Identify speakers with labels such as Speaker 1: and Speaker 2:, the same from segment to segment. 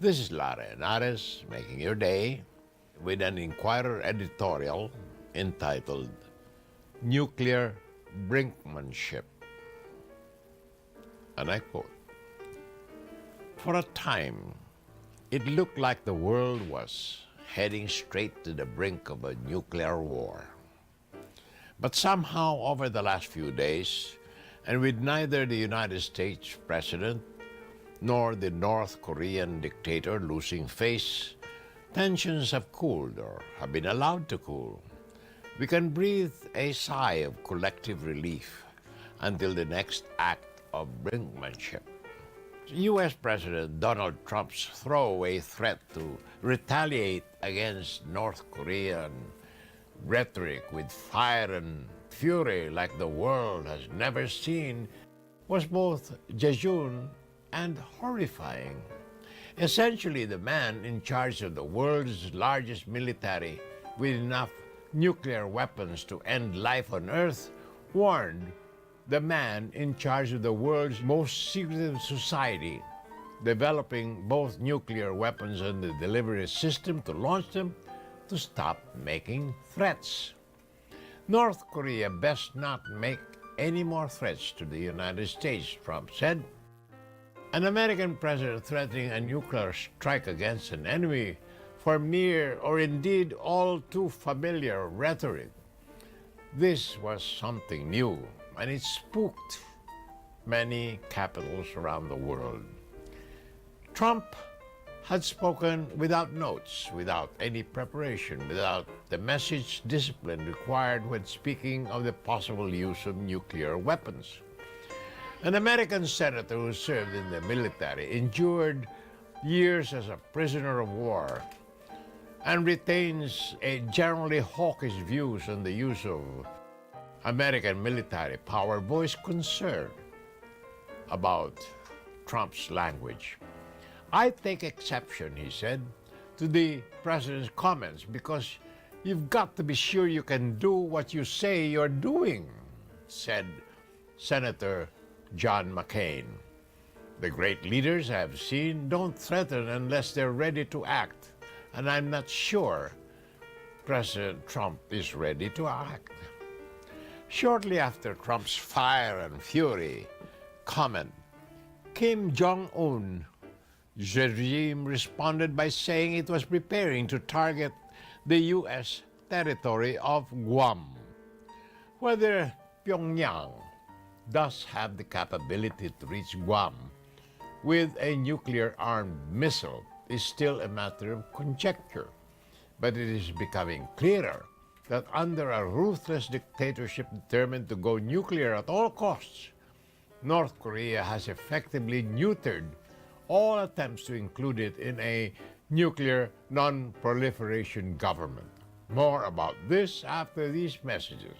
Speaker 1: This is Henares making your day with an Inquirer editorial entitled Nuclear Brinkmanship. And I quote, "For a time, it looked like the world was heading straight to the brink of a nuclear war. But somehow over the last few days, and with neither the United States president nor the North Korean dictator losing face, tensions have cooled or have been allowed to cool. We can breathe a sigh of collective relief until the next act of brinkmanship. U.S. President Donald Trump's throwaway threat to retaliate against North Korean rhetoric with fire and fury like the world has never seen was both jejune and horrifying. Essentially, the man in charge of the world's largest military with enough nuclear weapons to end life on Earth warned the man in charge of the world's most secretive society, developing both nuclear weapons and the delivery system to launch them, to stop making threats. North Korea best not make any more threats to the United States, Trump said. An American president threatening a nuclear strike against an enemy for mere or indeed all too familiar rhetoric. This was something new, and it spooked many capitals around the world. Trump had spoken without notes, without any preparation, without the message discipline required when speaking of the possible use of nuclear weapons. An American senator who served in the military, endured years as a prisoner of war, and retains a generally hawkish views on the use of American military power, voiced concern about Trump's language. "I take exception," he said, "to the president's comments because you've got to be sure you can do what you say you're doing," said Senator John McCain. "The great leaders I have seen don't threaten unless they're ready to act, and I'm not sure President Trump is ready to act." Shortly after Trump's fire and fury comment, Kim Jong-un's regime responded by saying it was preparing to target the U.S. territory of Guam. Whether Pyongyang does have the capability to reach Guam with a nuclear-armed missile is still a matter of conjecture, but it is becoming clearer that under a ruthless dictatorship determined to go nuclear at all costs, North Korea has effectively neutered all attempts to include it in a nuclear non-proliferation government. More about this after these messages.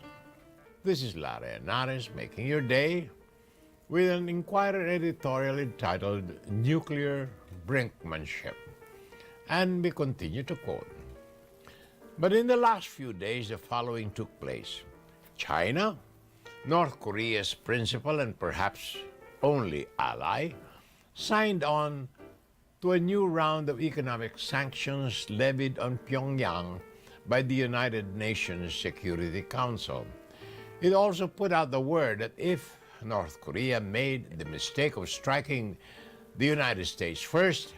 Speaker 1: This is Henares making your day with an Inquirer editorial entitled Nuclear Brinkmanship. And we continue to quote, "But in the last few days, the following took place. China, North Korea's principal and perhaps only ally, signed on to a new round of economic sanctions levied on Pyongyang by the United Nations Security Council. It also put out the word that if North Korea made the mistake of striking the United States first,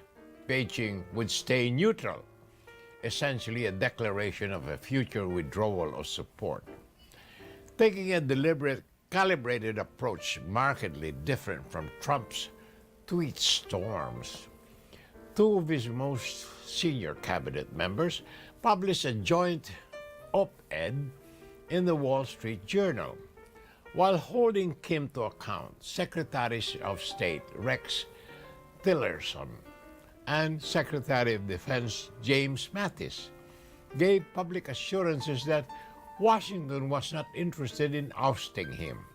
Speaker 1: Beijing would stay neutral, essentially a declaration of a future withdrawal of support. Taking a deliberate, calibrated approach markedly different from Trump's tweet storms, two of his most senior cabinet members published a joint op-ed in the Wall Street Journal. While holding Kim to account, Secretaries of State Rex Tillerson and Secretary of Defense James Mattis gave public assurances that Washington was not interested in ousting him.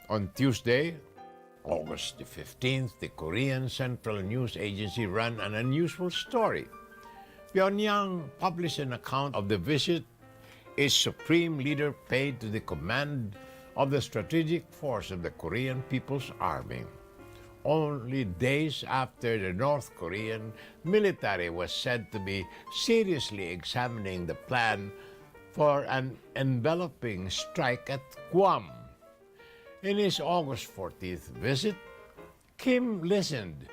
Speaker 1: On Tuesday, August the 15th, the Korean Central News Agency ran an unusual story. Pyongyang published an account of the visit its supreme leader paid to the command of the strategic force of the Korean People's Army. only days after the North Korean military was said to be seriously examining the plan for an enveloping strike at Guam. In his August 14th visit, Kim listened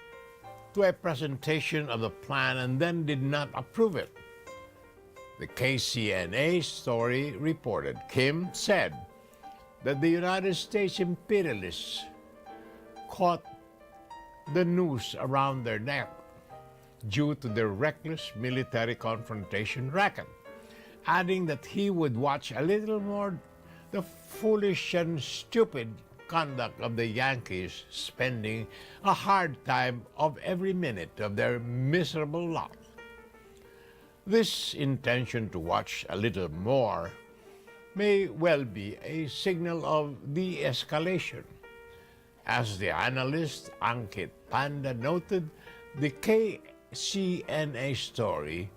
Speaker 1: to a presentation of the plan and then did not approve it. The KCNA story reported Kim said that the United States imperialists caught the noose around their neck due to their reckless military confrontation racket, adding that he would watch a little more the foolish and stupid conduct of the Yankees spending a hard time of every minute of their miserable lot. This intention to watch a little more may well be a signal of de-escalation. As the analyst Ankit Panda noted, the KCNA story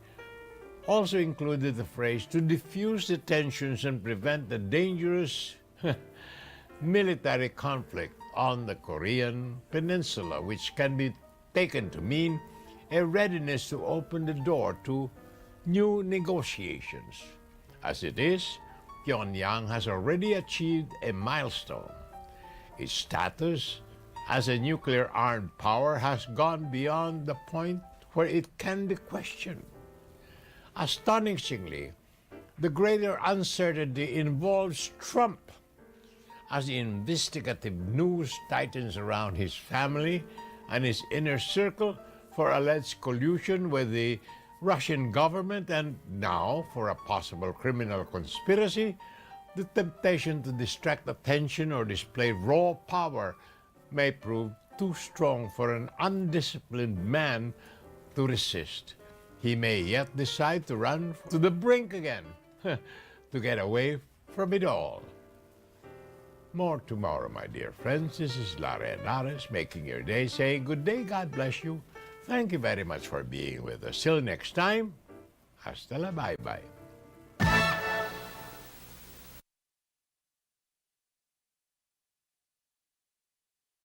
Speaker 1: also included the phrase to diffuse the tensions and prevent the dangerous military conflict on the Korean Peninsula, which can be taken to mean a readiness to open the door to new negotiations. As it is, Pyongyang has already achieved a milestone. Its status as a nuclear-armed power has gone beyond the point where it can be questioned. Astonishingly, the greater uncertainty involves Trump, as the investigative news tightens around his family and his inner circle for alleged collusion with the Russian government and now for a possible criminal conspiracy. The temptation to distract attention or display raw power may prove too strong for an undisciplined man to resist. He may yet decide to run to the brink again to get away from it all. More tomorrow, my dear friends. This is Larry Henares making your day, saying good day, God bless you. Thank you very much for being with us. Till next time, hasta la bye-bye.